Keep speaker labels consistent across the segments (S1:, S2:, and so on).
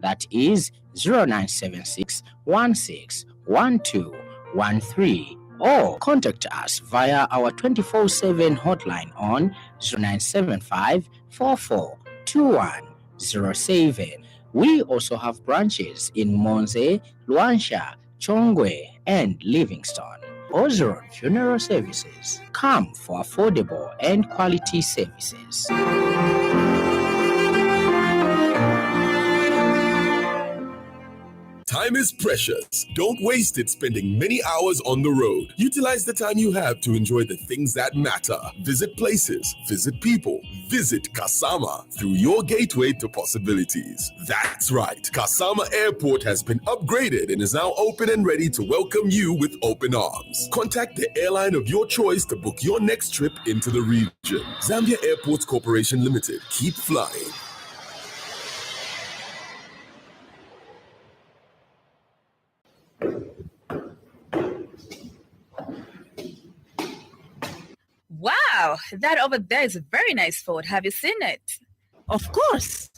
S1: That is 0976 161213, or contact us via our 24/7 hotline on 0975 442107. We also have branches in Monze, Luansha, Chongwe, and Livingstone. Ozeron Funeral Services. Come for affordable and quality services.
S2: Time is precious. Don't waste it spending many hours on the road. Utilize the time you have to enjoy the things that matter. Visit places, visit people, visit Kasama through your gateway to possibilities. That's right. Kasama Airport has been upgraded and is now open and ready to welcome you with open arms. Contact the airline of your choice to book your next trip into the region. Zambia Airports Corporation Limited. Keep flying.
S3: Wow, that over there is a very nice Ford. Have you seen it?
S4: Of course.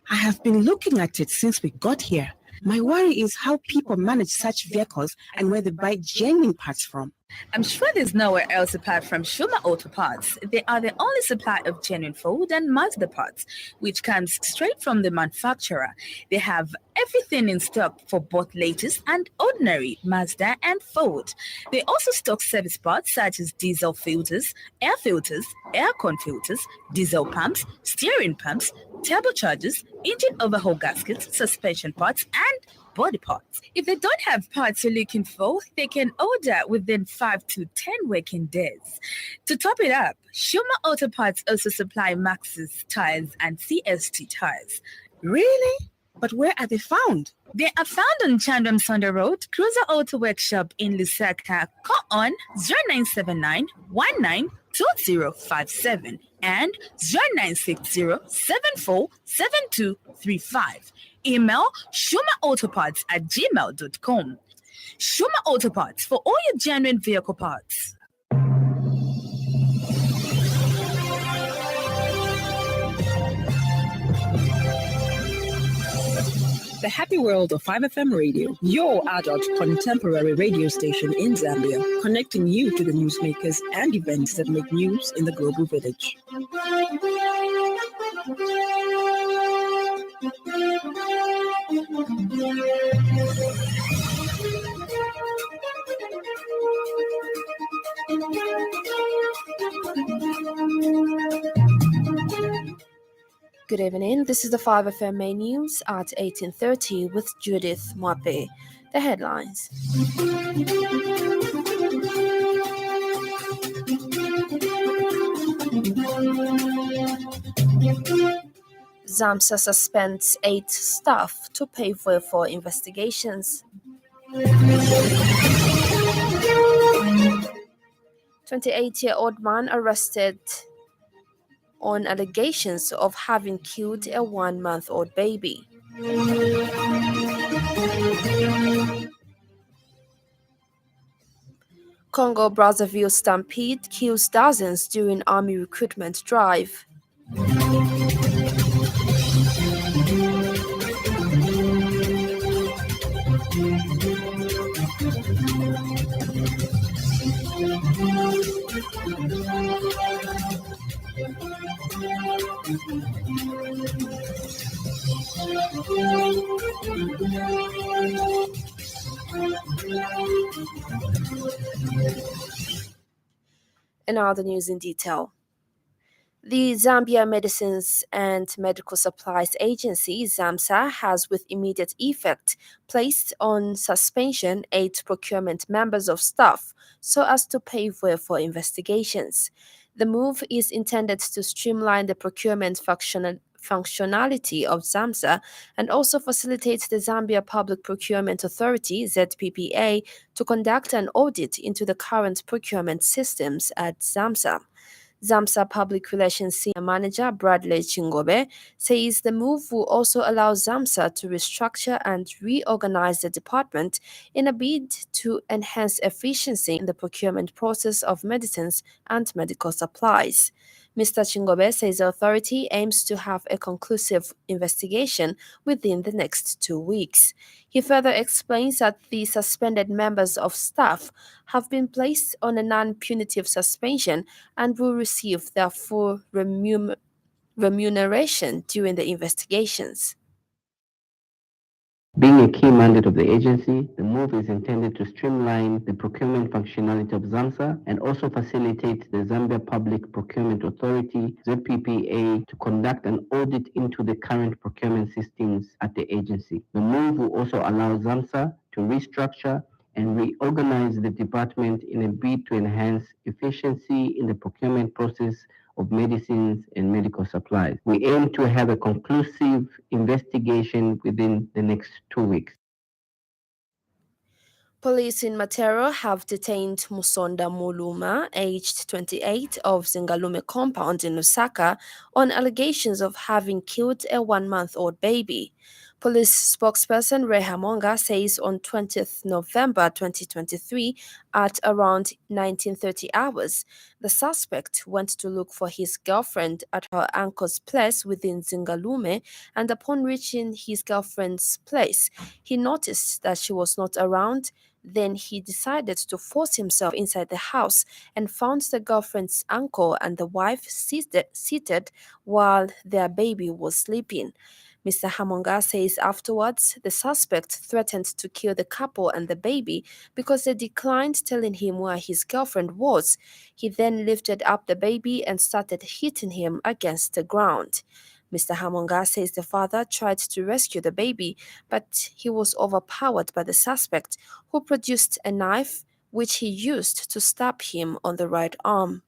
S4: I have been looking at it since we got here. My worry is how people manage such vehicles and where they buy genuine parts from.
S3: I'm sure there's nowhere else apart from Shuma Auto Parts. They are the only supplier of genuine Ford and Mazda parts, which comes straight from the manufacturer. They have everything in stock for both latest and ordinary Mazda and Ford. They also stock service parts such as diesel filters, aircon filters, diesel pumps, steering pumps, turbochargers, engine overhaul gaskets, suspension parts, and body parts. If they don't have parts you're looking for, they can order within 5 to 10 working days. To top it up, Shuma Auto Parts also supply Maxxis tires and CST tires.
S4: Really? But where are they found?
S3: They are found on Chandram Sonda Road, Cruiser Auto Workshop in Lusaka. Call on 0979 192057 and 0960 747235. Email shumaautoparts@gmail.com. Shuma Auto Parts for all your genuine vehicle parts.
S5: The Happy World of 5FM Radio, your adult contemporary radio station in Zambia, connecting you to the newsmakers and events that make news in the global village.
S6: Good evening. This is the 5FM main news at 18:30 with Judith Mwape. The headlines. ZAMSA suspends 8 staff to pave way for investigations. 28-year-old man arrested on allegations of having killed a 1-month-old baby. Congo-Brazzaville stampede kills dozens during army recruitment drive. And now the news in detail. The Zambia Medicines and Medical Supplies Agency, ZAMSA, has with immediate effect placed on suspension 8 procurement members of staff so as to pave way for investigations. The move is intended to streamline the procurement functionality of ZAMSA and also facilitate the Zambia Public Procurement Authority, ZPPA, to conduct an audit into the current procurement systems at ZAMSA. ZAMSA Public Relations Senior Manager Bradley Chingobe says the move will also allow ZAMSA to restructure and reorganize the department in a bid to enhance efficiency in the procurement process of medicines and medical supplies. Mr. Chingobe says the authority aims to have a conclusive investigation within the next 2 weeks. He further explains that the suspended members of staff have been placed on a non-punitive suspension and will receive their full remuneration during the investigations.
S7: Being a key mandate of the agency, the move is intended to streamline the procurement functionality of ZAMSA and also facilitate the Zambia Public Procurement Authority, ZPPA, to conduct an audit into the current procurement systems at the agency. The move will also allow ZAMSA to restructure and reorganize the department in a bid to enhance efficiency in the procurement process of medicines and medical supplies. We aim to have a conclusive investigation within the next 2 weeks.
S6: Police in Matero have detained Musonda Muluma, aged 28, of Zingalume compound in Lusaka on allegations of having killed a 1-month-old baby. Police spokesperson Reha Monga says on 20th November 2023 at around 19:30 hours, the suspect went to look for his girlfriend at her uncle's place within Zingalume, and upon reaching his girlfriend's place, he noticed that she was not around. Then he decided to force himself inside the house and found the girlfriend's uncle and the wife seated while their baby was sleeping. Mr. Hamonga says afterwards, the suspect threatened to kill the couple and the baby because they declined telling him where his girlfriend was. He then lifted up the baby and started hitting him against the ground. Mr. Hamonga says the father tried to rescue the baby, but he was overpowered by the suspect, who produced a knife which he used to stab him on the right arm.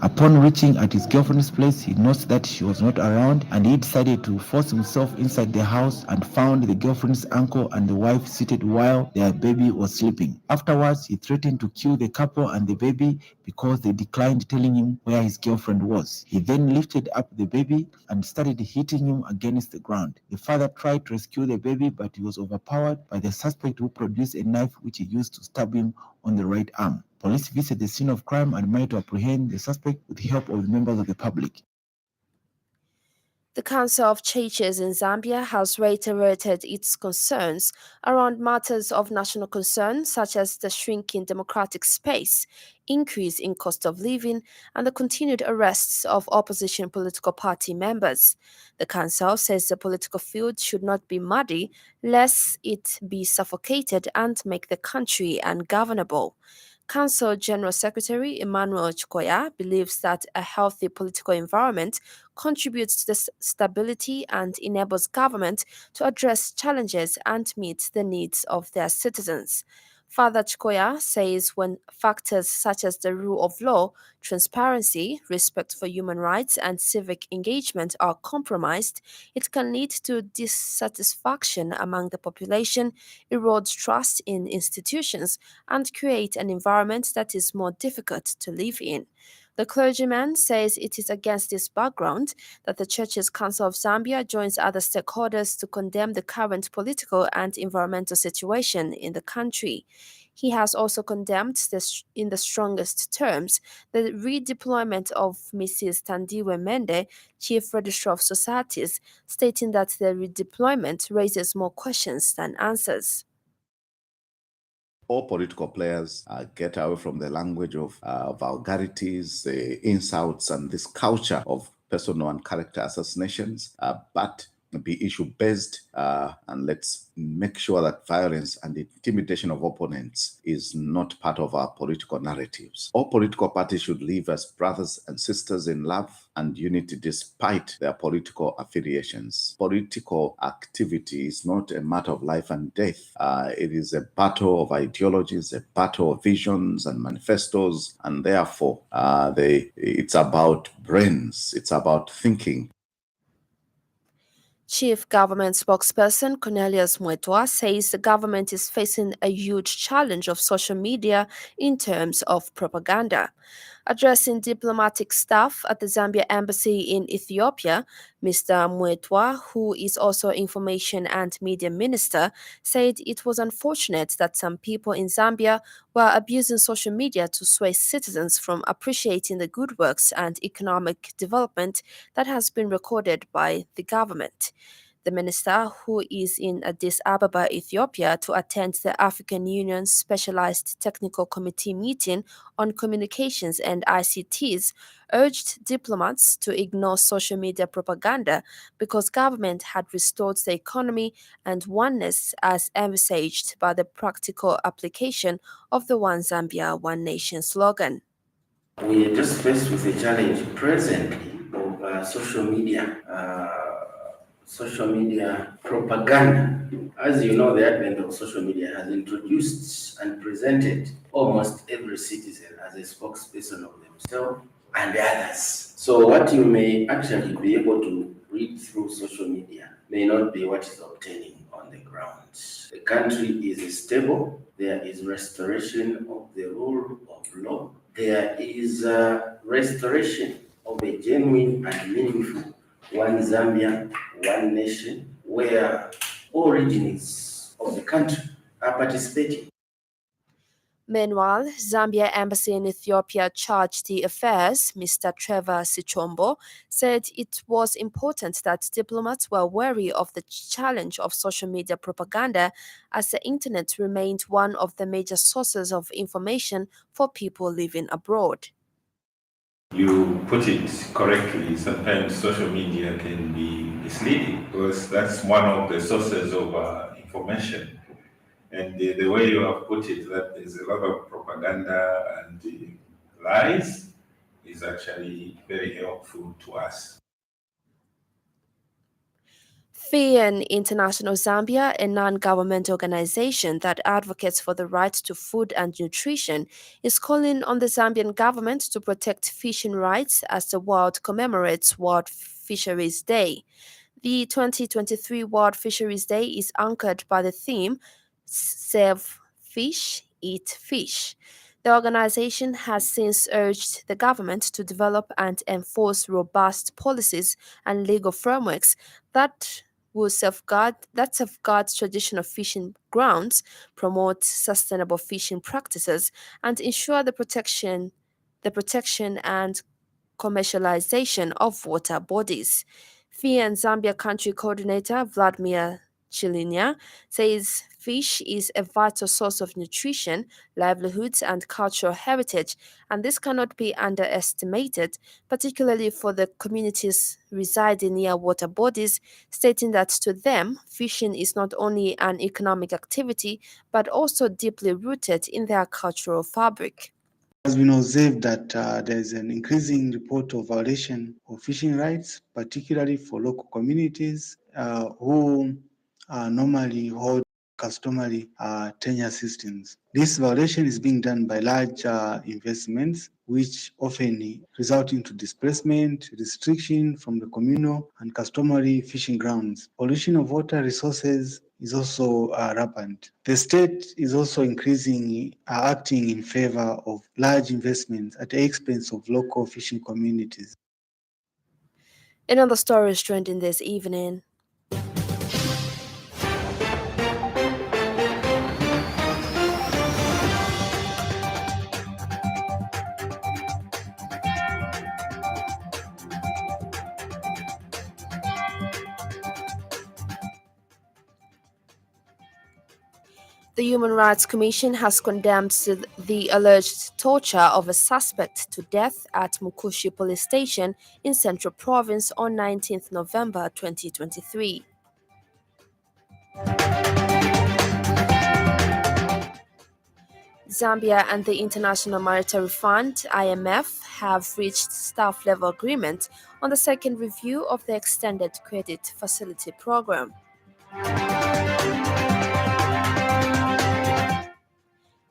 S8: Upon reaching at his girlfriend's place, he noticed that she was not around, and he decided to force himself inside the house and found the girlfriend's uncle and the wife seated while their baby was sleeping. Afterwards, he threatened to kill the couple and the baby because they declined telling him where his girlfriend was. He then lifted up the baby and started hitting him against the ground. The father tried to rescue the baby, but he was overpowered by the suspect, who produced a knife which he used to stab him on the right arm. Police visited the scene of crime and managed to apprehend the suspect with the help of members of the public.
S6: The Council of Churches in Zambia has reiterated its concerns around matters of national concern, such as the shrinking democratic space, increase in cost of living, and the continued arrests of opposition political party members. The Council says the political field should not be muddy, lest it be suffocated and make the country ungovernable. Council General Secretary Emmanuel Chikoya believes that a healthy political environment contributes to the stability and enables government to address challenges and meet the needs of their citizens. Father Chikoya says when factors such as the rule of law, transparency, respect for human rights, and civic engagement are compromised, it can lead to dissatisfaction among the population, erode trust in institutions, and create an environment that is more difficult to live in. The clergyman says it is against this background that the Churches Council of Zambia joins other stakeholders to condemn the current political and environmental situation in the country. He has also condemned in the strongest terms the redeployment of Mrs. Tandiwe Mende, Chief Registrar of Societies, stating that the redeployment raises more questions than answers.
S9: All political players get away from the language of vulgarities, insults, and this culture of personal and character assassinations, but be issue-based, and let's make sure that violence and intimidation of opponents is not part of our political narratives. All political parties should live as brothers and sisters in love and unity despite their political affiliations. Political activity is not a matter of life and death. It is a battle of ideologies, a battle of visions and manifestos, and therefore it's about brains, it's about thinking.
S6: Chief Government Spokesperson Cornelius Mwetwa says the government is facing a huge challenge of social media in terms of propaganda. Addressing diplomatic staff at the Zambia embassy in Ethiopia, Mr. Mwetwa, who is also Information and Media Minister, said it was unfortunate that some people in Zambia were abusing social media to sway citizens from appreciating the good works and economic development that has been recorded by the government. The minister, who is in Addis Ababa, Ethiopia, to attend the African Union's Specialized Technical Committee meeting on communications and ICTs, urged diplomats to ignore social media propaganda because government had restored the economy and oneness as envisaged by the practical application of the One Zambia, One Nation slogan.
S10: We are just faced with a challenge presently of social media propaganda. As you know, the advent of social media has introduced and presented almost every citizen as a spokesperson of themselves and others. So what you may actually be able to read through social media may not be what is obtaining on the ground. The country is stable. There is restoration of the rule of law. There is restoration of a genuine and meaningful One Zambia, One Nation, where all regions of the country are participating.
S6: Meanwhile, Zambia Embassy in Ethiopia Chargé d'Affaires, Mr. Trevor Sichombo, said it was important that diplomats were wary of the challenge of social media propaganda as the internet remained one of the major sources of information for people living abroad.
S11: You put it correctly, sometimes social media can be misleading because that's one of the sources of information. And the way you have put it, that there's a lot of propaganda and lies, is actually very helpful to us.
S6: FIAN International Zambia, a non-government organization that advocates for the right to food and nutrition, is calling on the Zambian government to protect fishing rights as the world commemorates World Fisheries Day. The 2023 World Fisheries Day is anchored by the theme Save Fish, Eat Fish. The organization has since urged the government to develop and enforce robust policies and legal frameworks that will safeguard traditional fishing grounds, promote sustainable fishing practices, and ensure the protection and commercialization of water bodies. FIAN Zambia Country Coordinator Vladimir Chilinia says fish is a vital source of nutrition, livelihoods, and cultural heritage, and this cannot be underestimated, particularly for the communities residing near water bodies, stating that to them, fishing is not only an economic activity, but also deeply rooted in their cultural fabric.
S12: It has been observed that there is an increasing report of violation of fishing rights, particularly for local communities who normally hold customary tenure systems. This violation is being done by large investments, which often result into displacement, restriction from the communal and customary fishing grounds. Pollution of water resources is also rampant. The state is also increasingly acting in favor of large investments at the expense of local fishing communities.
S6: Another story is trending this evening. The Human Rights Commission has condemned the alleged torture of a suspect to death at Mukushi Police Station in Central Province on 19th November 2023. Zambia and the International Monetary Fund, IMF, have reached staff-level agreement on the second review of the Extended Credit Facility Program.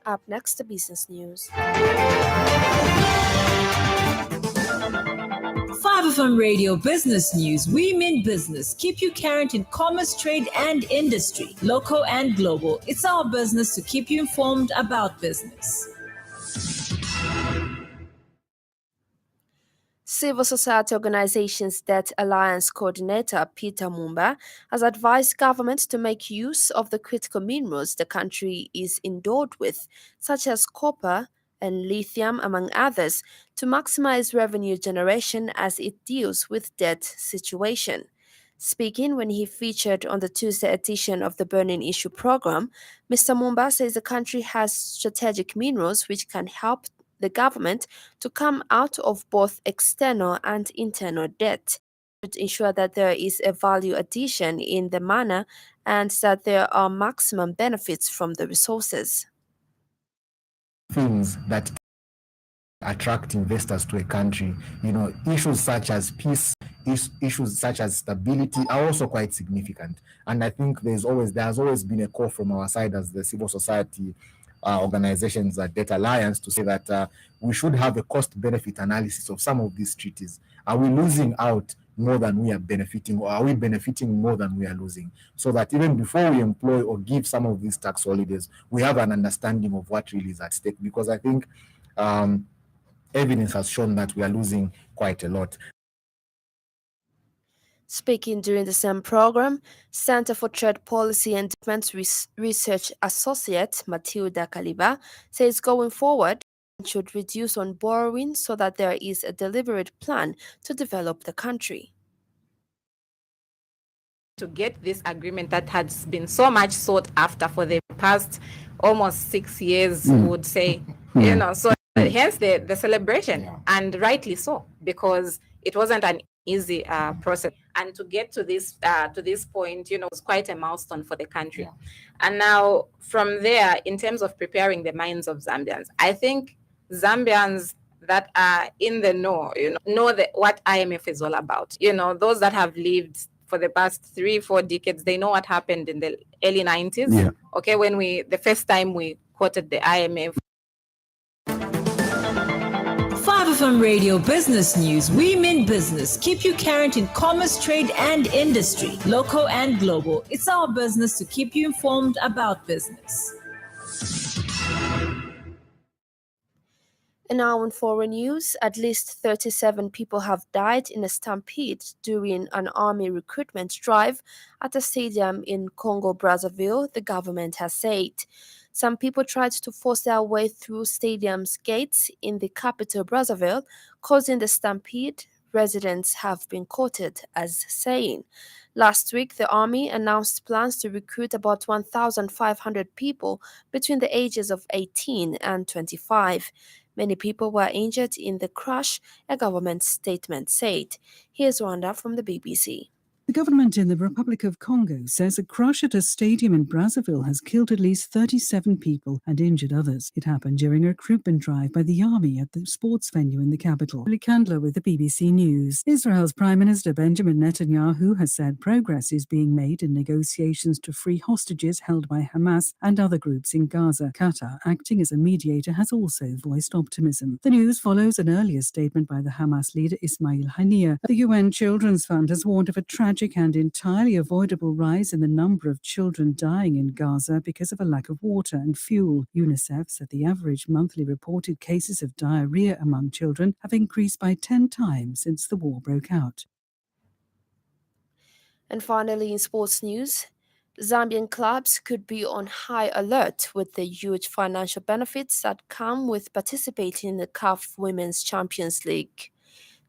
S6: Up next, the business news.
S13: 5FM Radio Business News. We mean business. Keep you current in commerce, trade, and industry, local and global. It's our business to keep you informed about business.
S6: Civil Society Organizations Debt Alliance coordinator Peter Mumba has advised government to make use of the critical minerals the country is endowed with, such as copper and lithium, among others, to maximize revenue generation as it deals with debt situation. Speaking when he featured on the Tuesday edition of the Burning Issue program, Mr. Mumba says the country has strategic minerals which can help the government to come out of both external and internal debt, to ensure that there is a value addition in the manner and that there are maximum benefits from the resources.
S14: Things that attract investors to a country, issues such as peace, issues such as stability are also quite significant. And I think there has always been a call from our side as the civil society organizations at Debt Alliance to say that we should have a cost-benefit analysis of some of these treaties. Are we losing out more than we are benefiting, or are we benefiting more than we are losing? So that even before we employ or give some of these tax holidays, we have an understanding of what really is at stake. Because I think evidence has shown that we are losing quite a lot.
S6: Speaking during the same program, Center for Trade Policy and Defense Research Associate Matilda Kaliba says going forward, should reduce on borrowing so that there is a deliberate plan to develop the country.
S15: To get this agreement that has been so much sought after for the past almost 6 years, would say, so hence the celebration, and rightly so, because it wasn't an easy process, and to get to this point, was quite a milestone for the country. And now from there, in terms of preparing the minds of Zambians, I think Zambians that are in the know what IMF is all about. Those that have lived for the past 3-4 decades, they know what happened in the early 90s. Okay, when the first time we quoted the IMF.
S13: 5FM Radio Business News. We mean business. Keep you current in commerce, trade, and industry, local and global. It's our business to keep you informed about business.
S6: And now on foreign news, at least 37 people have died in a stampede during an army recruitment drive at a stadium in Congo-Brazzaville, the government has said. Some people tried to force their way through stadium's gates in the capital, Brazzaville, causing the stampede, residents have been quoted as saying. Last week, the army announced plans to recruit about 1,500 people between the ages of 18 and 25. Many people were injured in the crash, a government statement said. Here's Rwanda from the BBC.
S16: The government in the Republic of Congo says a crash at a stadium in Brazzaville has killed at least 37 people and injured others. It happened during a recruitment drive by the army at the sports venue in the capital. Lee Candler with the BBC News. Israel's Prime Minister Benjamin Netanyahu has said progress is being made in negotiations to free hostages held by Hamas and other groups in Gaza. Qatar, acting as a mediator, has also voiced optimism. The news follows an earlier statement by the Hamas leader Ismail Haniyeh. The UN Children's Fund has warned of a tragic and entirely avoidable rise in the number of children dying in Gaza because of a lack of water and fuel. UNICEF said the average monthly reported cases of diarrhea among children have increased by 10 times since the war broke out.
S6: And finally, in sports news, Zambian clubs could be on high alert with the huge financial benefits that come with participating in the CAF Women's Champions League.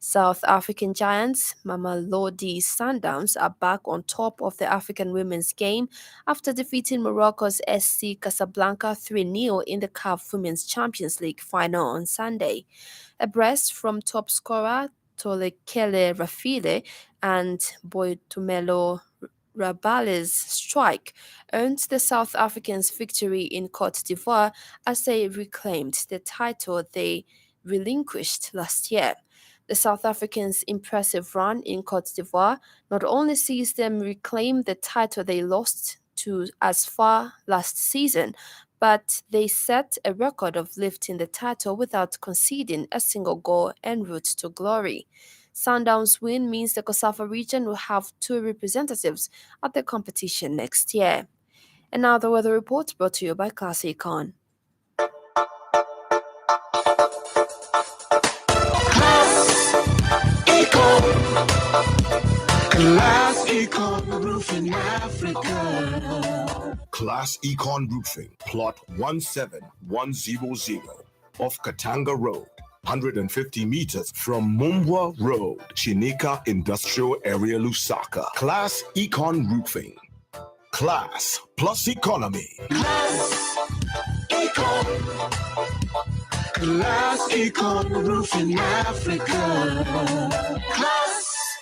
S6: South African giants Mamelodi Sundowns are back on top of the African women's game after defeating Morocco's SC Casablanca 3-0 in the CAF Women's Champions League final on Sunday. A brace from top scorer Tolekele Rafile and Boitumelo Rabale's strike earned the South Africans victory in Cote d'Ivoire as they reclaimed the title they relinquished last year. The South Africans' impressive run in Cote d'Ivoire not only sees them reclaim the title they lost to as far last season, but they set a record of lifting the title without conceding a single goal en route to glory. Sundowns' win means the COSAFA region will have 2 representatives at the competition next year. And now the weather report brought to you by Classy Khan.
S17: Class Econ Roofing Africa.
S2: Class Econ Roofing, plot 17100 off Katanga Road, 150 meters from Mumbwa Road, Chinika Industrial Area, Lusaka. Class Econ Roofing. Class plus economy.
S17: Class Econ. Class Econ Roofing Africa. Class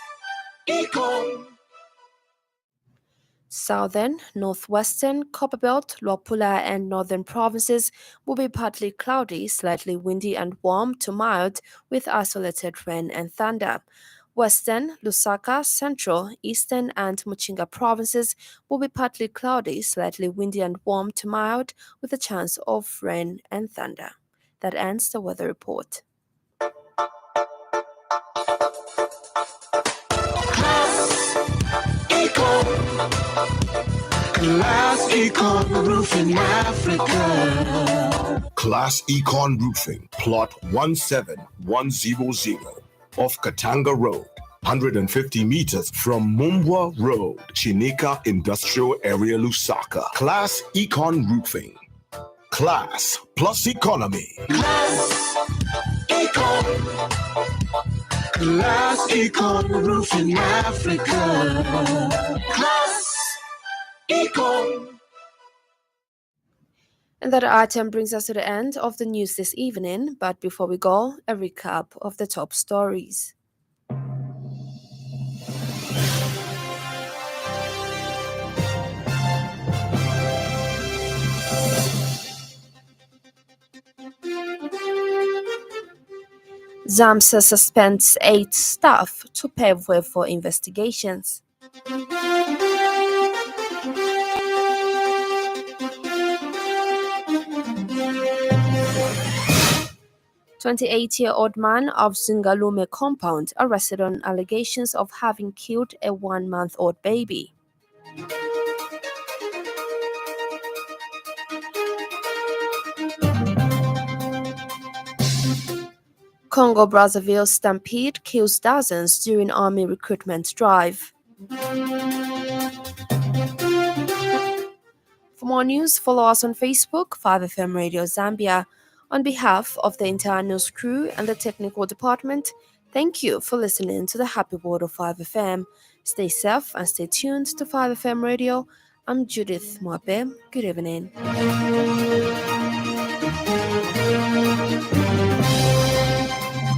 S17: Econ.
S6: Southern, northwestern, Copperbelt, Luapula, and northern provinces will be partly cloudy, slightly windy and warm to mild with isolated rain and thunder. Western, Lusaka, Central, Eastern, and Muchinga provinces will be partly cloudy, slightly windy and warm to mild with a chance of rain and thunder. That ends the weather report.
S17: Class Econ Roofing Africa.
S2: Class Econ Roofing, plot 17100 off Katanga Road, 150 meters from Mumbwa Road, Chinika Industrial Area, Lusaka. Class Econ Roofing. Class plus economy.
S17: Class Econ. Class Econ Roofing Africa. Class Econ.
S6: And that item brings us to the end of the news this evening. But before we go, a recap of the top stories. ZAMSA suspends 8 staff to pave way for investigations. 28-year-old man of Zingalume compound arrested on allegations of having killed a 1-month-old baby. Congo-Brazzaville stampede kills dozens during army recruitment drive. For more news, follow us on Facebook, 5FM Radio Zambia. On behalf of the entire news crew and the technical department, thank you for listening to the Happy World of 5FM. Stay safe and stay tuned to 5FM Radio. I'm Judith Mwape. Good evening.